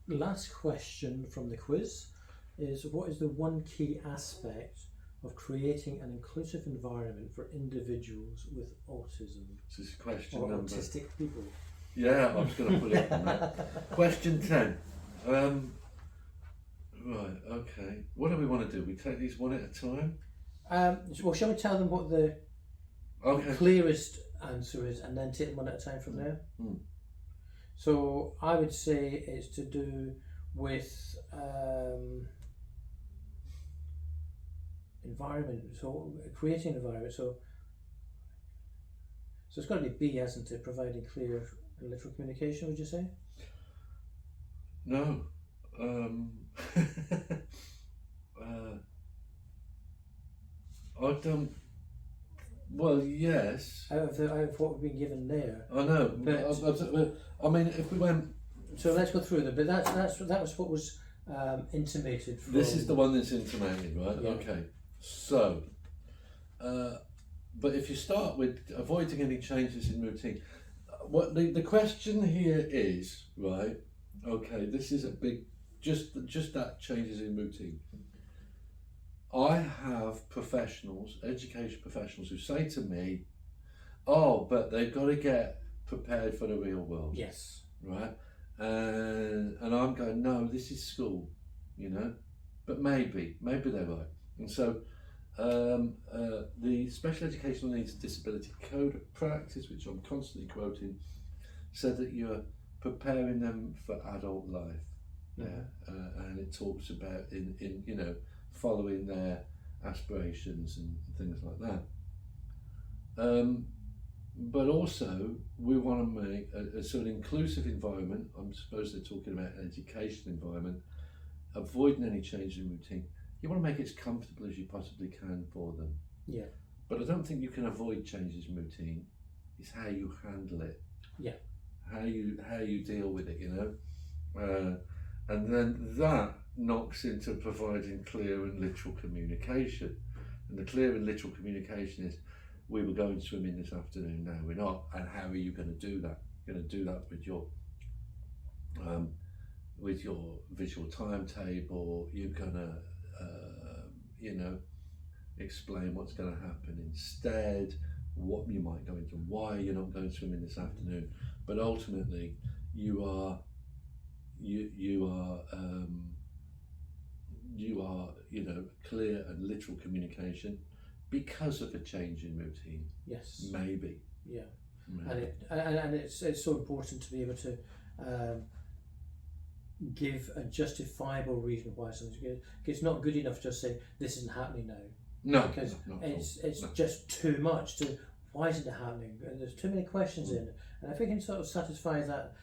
last question from the quiz is, what is the one key aspect of creating an inclusive environment for individuals with autism This is question or number. autistic people? Yeah, I was going to put it on that. Question 10. Right, okay. What do we want to do? We take these one at a time? Well, shall we tell them what the Okay. clearest answer is and then take them one at a time from there? Mm. So I would say it's to do with environment. So creating an environment. So it's got to be B, hasn't it? Providing clear and literal communication. Would you say? No. I don't. Well, yes. Out of what we've been given there. I know. But I mean, if we went. So let's go through them. But that was what was intimated. From, This is the one that's intimated, right? Yeah. Okay. So, but if you start with avoiding any changes in routine, what the question here is, right? Okay, this is a big, just that changes in routine. I have professionals, education professionals, who say to me, "Oh, but they've got to get prepared for the real world." Yes. Right, and I'm going, no, this is school, you know, but maybe they're right. And so the Special Educational Needs and Disability Code of Practice, which I'm constantly quoting, said that you're preparing them for adult life. Yeah, and it talks about in you know, following their aspirations and things like that. But also, we want to make a sort of inclusive environment. I suppose they're talking about an education environment, avoiding any change in routine. You want to make it as comfortable as you possibly can for them. Yeah. But I don't think you can avoid changes in routine. It's how you handle it. Yeah. How you deal with it, you know. And then that knocks into providing clear and literal communication. And the clear and literal communication is, we were going swimming this afternoon, now we're not, and how are you going to do that? You're going to do that with your visual timetable. You're going to, you know, explain what's going to happen instead, what you might go into, why you're not going swimming this afternoon. But ultimately, you are, you know, clear and literal communication because of a change in routine. Yes. Maybe. Yeah. Maybe. And it's so important to be able to give a justifiable reason why something's good. It's not good enough to just say this isn't happening now. No, because not it's no. just too much. Why isn't it happening? And there's too many questions in it. And if we can sort of satisfy that,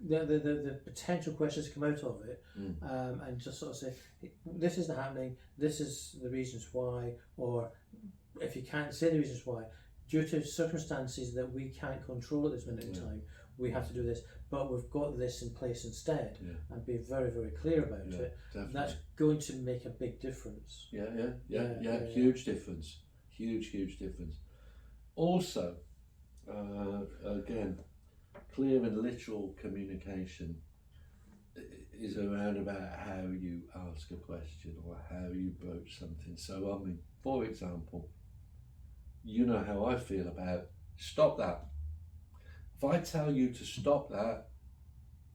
the potential questions come out of it, and just sort of say, this isn't happening, this is the reasons why, or if you can't say the reasons why, due to circumstances that we can't control at this minute in time, we have to do this, but we've got this in place instead, and be very, very clear about it. Definitely. That's going to make a big difference. Yeah. Huge difference. Huge difference. Also, again, clear and literal communication is around about how you ask a question or how you broach something. So, I mean, for example, you know how I feel about stop that. If I tell you to stop that,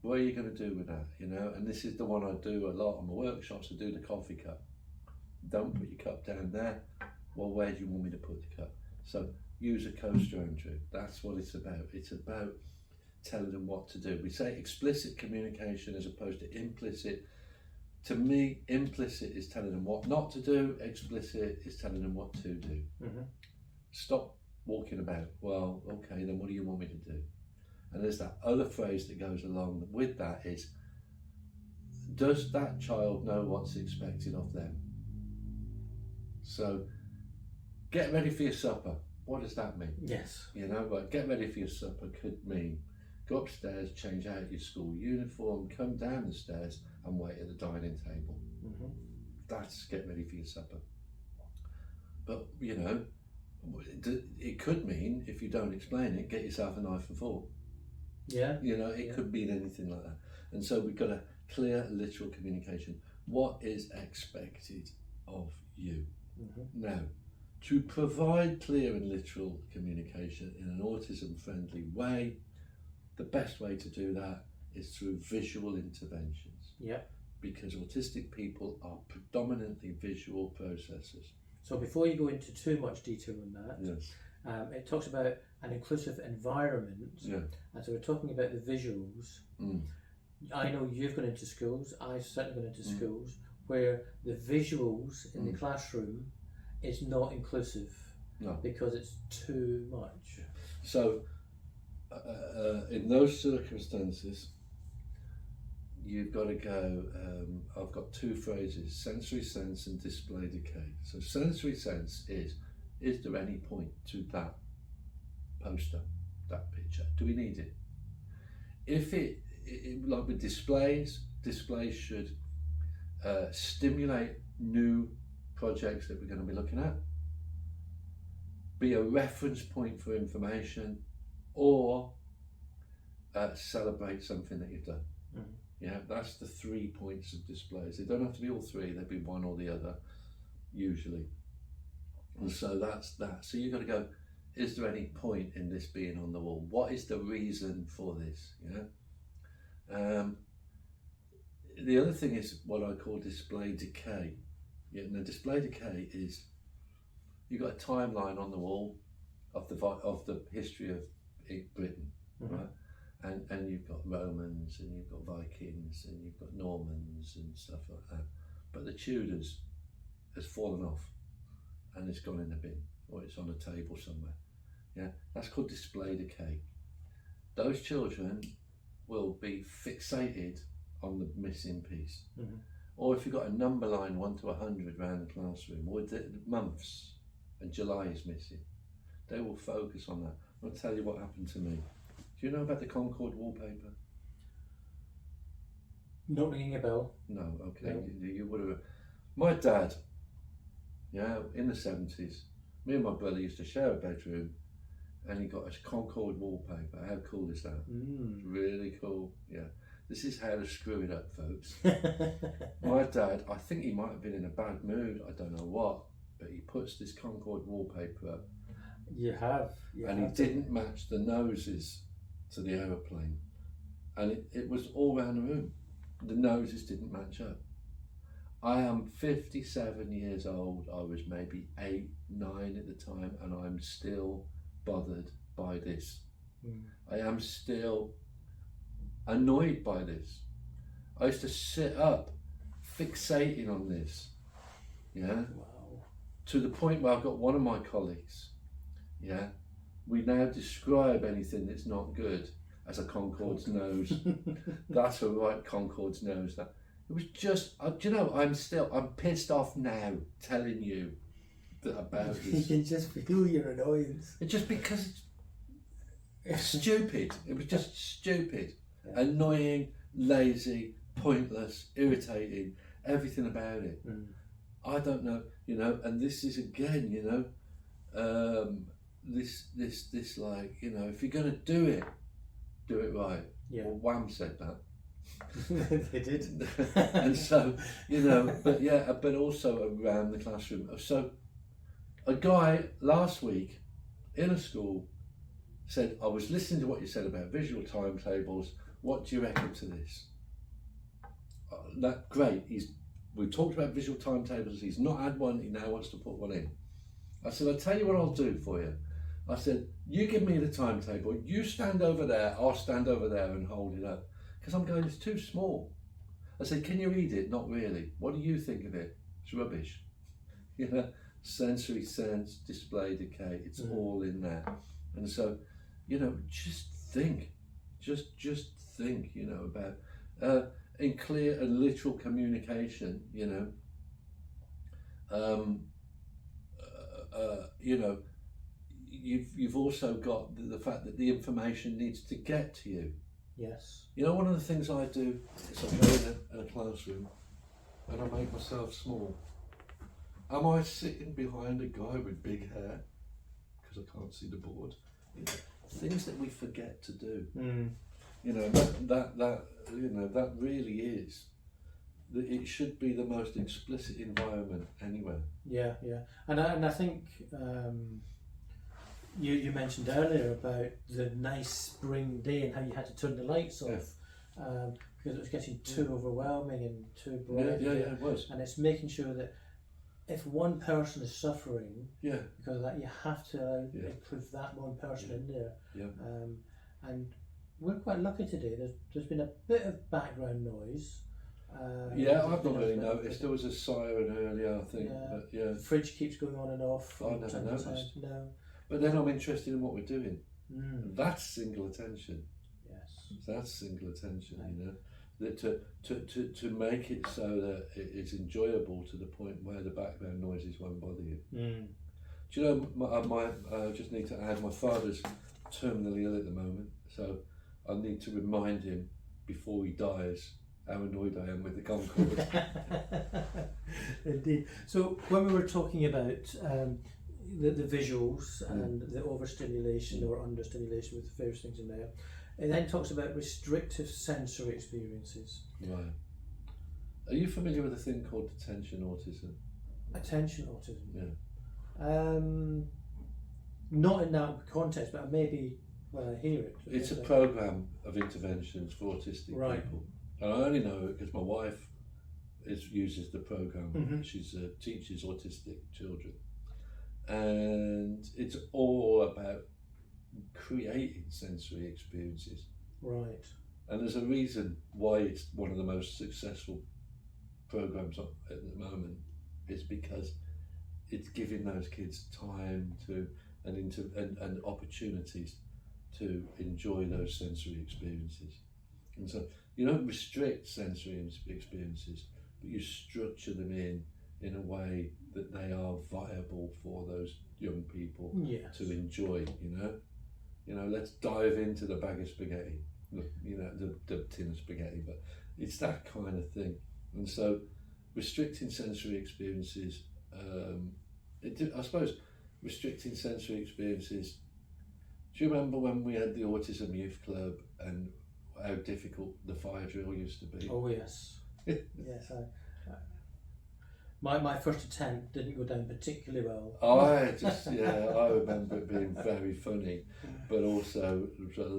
what are you going to do with that? You know, and this is the one I do a lot on my workshops. I do the coffee cup. Don't put your cup down there. Well, where do you want me to put the cup? So use a coaster, Andrew. That's what it's about. It's about telling them what to do. We say explicit communication as opposed to implicit. To me, implicit is telling them what not to do. Explicit is telling them what to do. Stop walking about. Well, okay, then what do you want me to do? And there's that other phrase that goes along with that is, does that child know what's expected of them? So, get ready for your supper. What does that mean? Yes. You know, like get ready for your supper could mean go upstairs, change out your school uniform, come down the stairs and wait at the dining table. That's get ready for your supper. But, you know, it could mean, if you don't explain it, get yourself a knife and fork. Yeah. You know, it could mean anything like that. And so we've got to clear, literal communication. What is expected of you? Now, to provide clear and literal communication in an autism-friendly way, the best way to do that is through visual interventions. Yeah. Because autistic people are predominantly visual processors. So before you go into too much detail on that, Yes. It talks about an inclusive environment. Yeah. And so we're talking about the visuals. I know you've gone into schools, I've certainly gone into schools, where the visuals in the classroom is not inclusive. No. Because it's too much. So, in those circumstances, you've got to go, I've got two phrases, sensory sense and display decay. So sensory sense is there any point to that poster, that picture? Do we need it? If it like with displays should stimulate new projects that we're going to be looking at, be a reference point for information, or celebrate something that you've done. Yeah, that's the 3 points of displays. They don't have to be all three, they'd be one or the other, usually. And so that's that. So you've got to go, is there any point in this being on the wall? What is the reason for this? The other thing is what I call display decay. Yeah, and the display decay is, you've got a timeline on the wall of the history of Britain, right? And you've got Romans, and you've got Vikings, and you've got Normans and stuff like that. But the Tudors has fallen off and it's gone in the bin, or it's on a table somewhere. Yeah, that's called display decay. Those children will be fixated on the missing piece. Or if you've got a number line 1 to 100 around the classroom, or the months, and July is missing, they will focus on that. I'll tell you what happened to me. Do you know about the Concord wallpaper? Not ringing a bell. No, okay. No. You would have. My dad, yeah, in the 70s, me and my brother used to share a bedroom, and he got a Concord wallpaper. How cool is that? Really cool, yeah. This is how to screw it up, folks. My dad, I think he might have been in a bad mood, I don't know what, but he puts this Concord wallpaper up. You have. And he didn't match the noses to the aeroplane. And it was all around the room. The noses didn't match up. I am 57 years old. I was maybe 8, 9 at the time, and I'm still bothered by this. I am still annoyed by this. I used to sit up fixating on this, yeah. Wow. To the point where I've got one of my colleagues, yeah, we now describe anything that's not good as a Concord's nose. That's a right Concord's nose. That it was just, do you know, I'm pissed off now telling you that about this. You can just feel your annoyance. It's just because it's stupid. It was just stupid, annoying, lazy, pointless, irritating, everything about it. I don't know, and this is again, this like, if you're going to do it right. Yeah. Well, Wham said that. They did. And so, but also around the classroom. So a guy last week in a school said, I was listening to what you said about visual timetables. What do you reckon to this? Great. We've talked about visual timetables. He's not had one. He now wants to put one in. I said, I'll tell you what I'll do for you. I said, you give me the timetable. You stand over there. I'll stand over there and hold it up. Because I'm going, it's too small. I said, can you read it? Not really. What do you think of it? It's rubbish. Sensory sense, display decay. It's all in there. And so, just think. Just think, about in clear and literal communication, you've also got the fact that the information needs to get to you. Yes. One of the things I do is I go in a classroom and I make myself small. Am I sitting behind a guy with big hair because I can't see the board? Things that we forget to do. You know, that really is. It should be the most explicit environment anywhere. Yeah, and I think you mentioned earlier about the nice spring day and how you had to turn the lights off because it was getting too overwhelming and too bright. Yeah, it was. And it's making sure that if one person is suffering, because of that, you have to include that one person in there. Yeah. And we're quite lucky today. There's been a bit of background noise. I've not really noticed. There was a siren earlier, I think. But the fridge keeps going on and off. I never noticed. No. But then I'm interested in what we're doing. That's single attention. Yes. That's single attention. You know, that to make it so that it is enjoyable to the point where the background noises won't bother you. Do you know? I just need to add. My father's terminally ill at the moment, so I need to remind him before he dies how annoyed I am with the Concorde. Indeed. So when we were talking about the visuals and the overstimulation or understimulation with the various things in there, it then talks about restrictive sensory experiences. Right. Are you familiar with a thing called attention autism? Attention autism? Yeah. Not in that context, but maybe when I hear it. It's a program of interventions for autistic people. And I only know it because my wife uses the program. She teaches autistic children, and it's all about creating sensory experiences. Right. And there's a reason why it's one of the most successful programs at the moment. It's because it's giving those kids time to and opportunities to enjoy those sensory experiences. And so you don't restrict sensory experiences, but you structure them in a way that they are viable for those young people to enjoy. You know, let's dive into the bag of spaghetti, the tin of spaghetti, but it's that kind of thing. And so restricting sensory experiences, I suppose restricting sensory experiences, do you remember when we had the Autism Youth Club and how difficult the fire drill used to be? Oh yes. Yes, my first attempt didn't go down particularly well. I remember it being very funny, but also there was a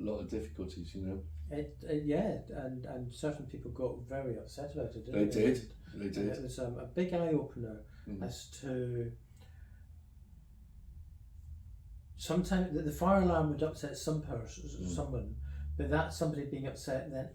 lot of difficulties, you know. And certain people got very upset about it, didn't they? They did. It was a big eye opener as to sometimes the fire alarm would upset someone, but that somebody being upset then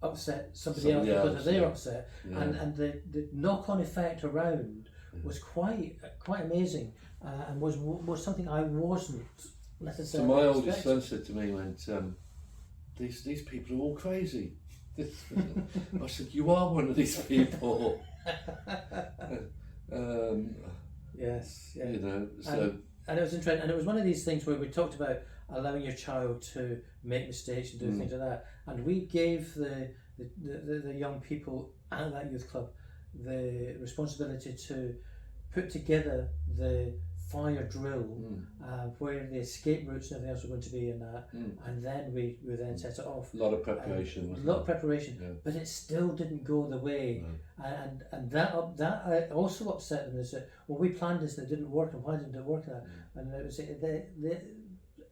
upset somebody else because they're upset, and the knock-on effect around was quite amazing, and was something I wasn't necessarily. So my oldest son said to me, went, these people are all crazy. I said, you are one of these people. Yes. You know, so. And it was interesting, and it was one of these things where we talked about allowing your child to make mistakes and do things like that, and we gave the young people at that youth club the responsibility to put together the fire drill, where the escape routes and everything else were going to be in that, and then we then set it off. A lot of preparation. A lot of preparation, but it still didn't go the way, and that also upset them. They said, "Well, we planned this and it didn't work, and why didn't it work?" That, and it was the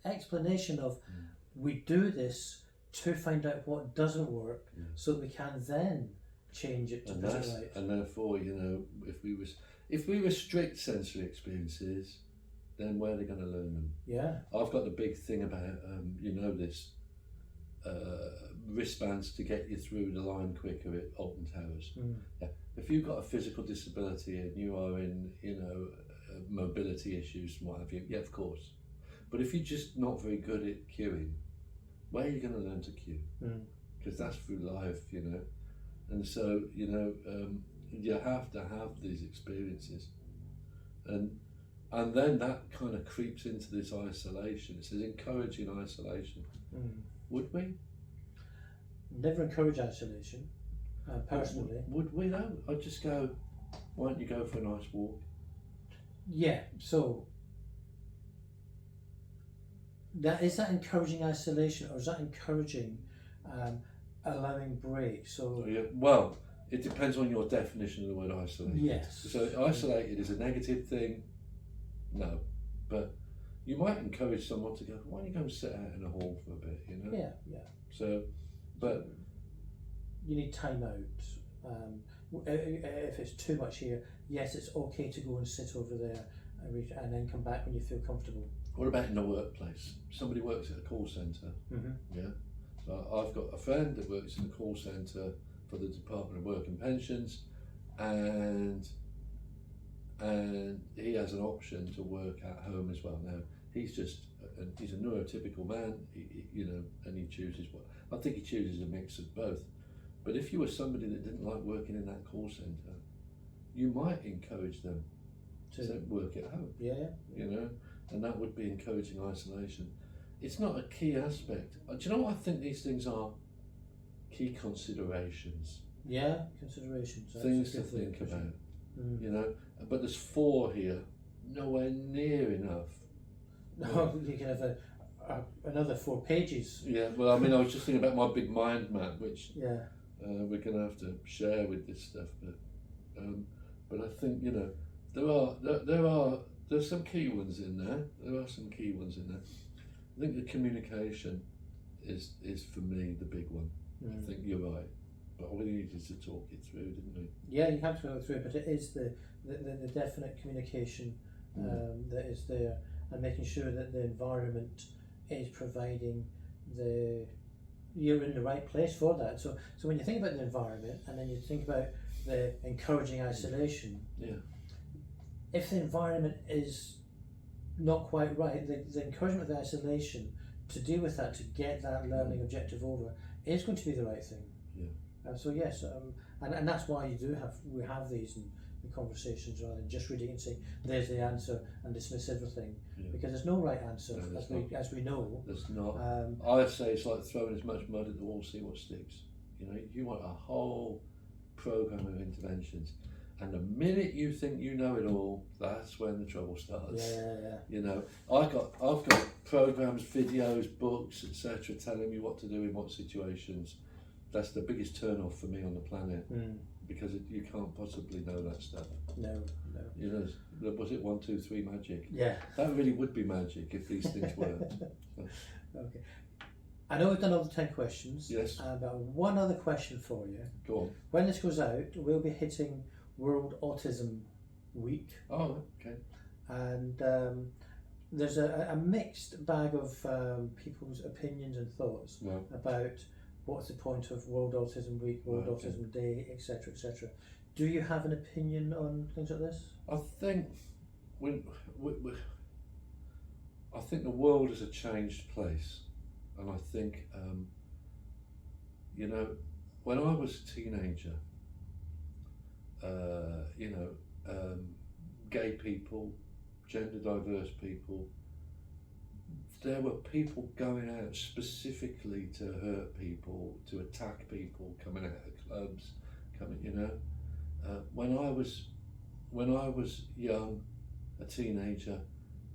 explanation of we do this to find out what doesn't work, so that we can then change it to put it right. And therefore, you know, if we restrict sensory experiences, then where are they going to learn them? Yeah. I've got the big thing about, this wristbands to get you through the line quicker at Alton Towers. Yeah. If you've got a physical disability and you are in, mobility issues and what have you, of course. But if you're just not very good at queuing, where are you going to learn to queue? Because that's through life, And so, you have to have these experiences, and then that kind of creeps into this isolation. It says encouraging isolation. Would we? Never encourage isolation, personally. Would we though? I'd just go, why don't you go for a nice walk? Yeah, so is that encouraging isolation, or is that encouraging allowing breaks? So Yeah, well, it depends on your definition of the word isolate. yes. So isolated is a negative thing. No, but you might encourage someone to go, why don't you go and sit out in a hall for a bit, you know? Yeah. So, but you need time out. If it's too much here, yes, it's okay to go and sit over there and then come back when you feel comfortable. what about in the workplace? Somebody works at a call centre. Mm-hmm. Yeah. So I've got a friend that works in a call centre for the Department of Work and Pensions, and he has an option to work at home as well. Now he's a neurotypical man, you know, and he chooses what I think he chooses a mix of both. But if you were somebody that didn't like working in that call centre, you might encourage them to work at home. Yeah. You know, and that would be encouraging isolation. It's not a key aspect. Do you know what I think these things are? Key considerations. Yeah, considerations. Things to think about. You know, but there's 4 here, nowhere near enough. No, you can have another 4 pages. Yeah, well, I mean, I was just thinking about my big mind map, which Yeah. we're going to have to share with this stuff. But I think, you know, there's some key ones in there. There are some key ones in there. I think the communication is for me the big one. I think you're right. But we needed to talk it through, didn't we? Yeah, you have to go through it, but it is the definite communication that is there, and making sure that the environment is providing you're in the right place for that. So when you think about the environment, and then you think about the encouraging isolation, if the environment is not quite right, the encouragement of the isolation to deal with that, to get that learning objective over, is going to be the right thing. So yes, and that's why we have these conversations rather than just reading and saying there's the answer and dismiss everything, because there's no right answer, as we know. There's not. I say it's like throwing as much mud at the wall, see what sticks. You know, you want a whole program of interventions, and the minute you think you know it all, that's when the trouble starts. Yeah. You know, I've got programs, videos, books, etc., telling me what to do in what situations. That's the biggest turn off for me on the planet, because you can't possibly know that stuff. No. You know, was it 1, 2, 3 magic? Yeah. That really would be magic if these things worked. Okay. I know we've done all the 10 questions. Yes. But one other question for you. Go on. When this goes out, we'll be hitting World Autism Week. Oh, okay. And there's a mixed bag of people's opinions and thoughts about what's the point of World Autism Week, World Autism Day, etc., etc. Do you have an opinion on things like this? I think I think the world is a changed place, and I think you know, when I was a teenager, you know, gay people, gender diverse people, there were people going out specifically to hurt people, to attack people, coming out of clubs, you know. When I was young, a teenager,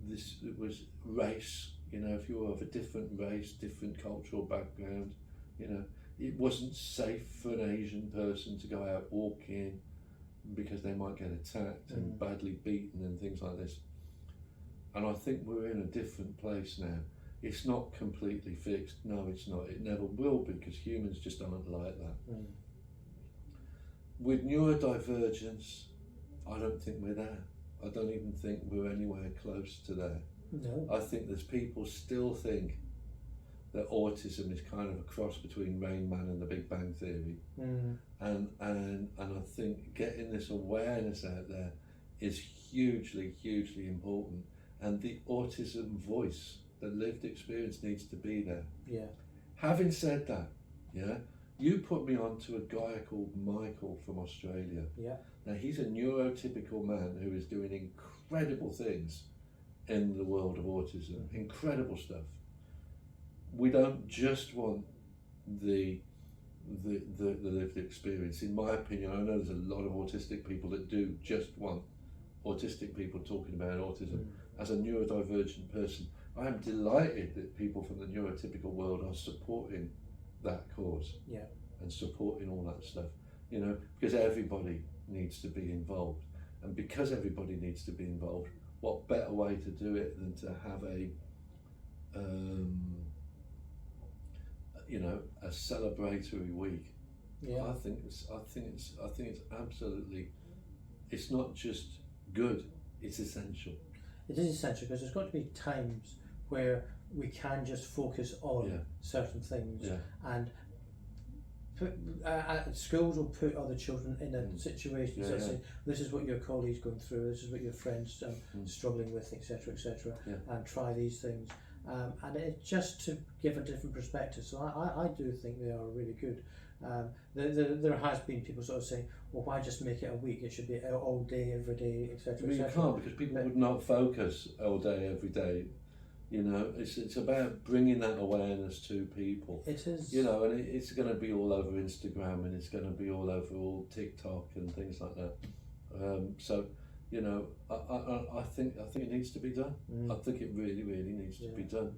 it was race. You know, if you were of a different race, different cultural background, you know, it wasn't safe for an Asian person to go out walking because they might get attacked and badly beaten and things like this. And I think we're in a different place now. It's not completely fixed. No, it's not. It never will be, because humans just aren't like that. With neurodivergence, I don't think we're there. I don't even think we're anywhere close to there. No. I think there's people still think that autism is kind of a cross between Rain Man and the Big Bang Theory. And I think getting this awareness out there is hugely, hugely important. And the autism voice, the lived experience, needs to be there. Yeah. Having said that, you put me on to a guy called Michael from Australia. Yeah. Now, he's a neurotypical man who is doing incredible things in the world of autism. Incredible stuff. We don't just want the lived experience. In my opinion, I know there's a lot of autistic people that do just want autistic people talking about autism. As a neurodivergent person, I'm delighted that people from the neurotypical world are supporting that cause. Yeah. And supporting all that stuff, you know, because everybody needs to be involved. And because everybody needs to be involved, what better way to do it than to have a you know, a celebratory week. Yeah. I think it's absolutely, it's not just good, it's essential. It is essential because there's got to be times where we can just focus on certain things, and schools will put other children in a situation that say, this is what your colleague's going through, this is what your friend's struggling with, etc., etc., and try these things. And it's just to give a different perspective. So I do think they are really good. There has been people sort of saying, well, why just make it a week? It should be all day, every day, etc. Well, you can't, because people would not focus all day, every day. You know, it's about bringing that awareness to people. It is. You know, and it's going to be all over Instagram, and it's going to be all over all TikTok and things like that. So, you know, I think it needs to be done. I think it really, really needs to be done.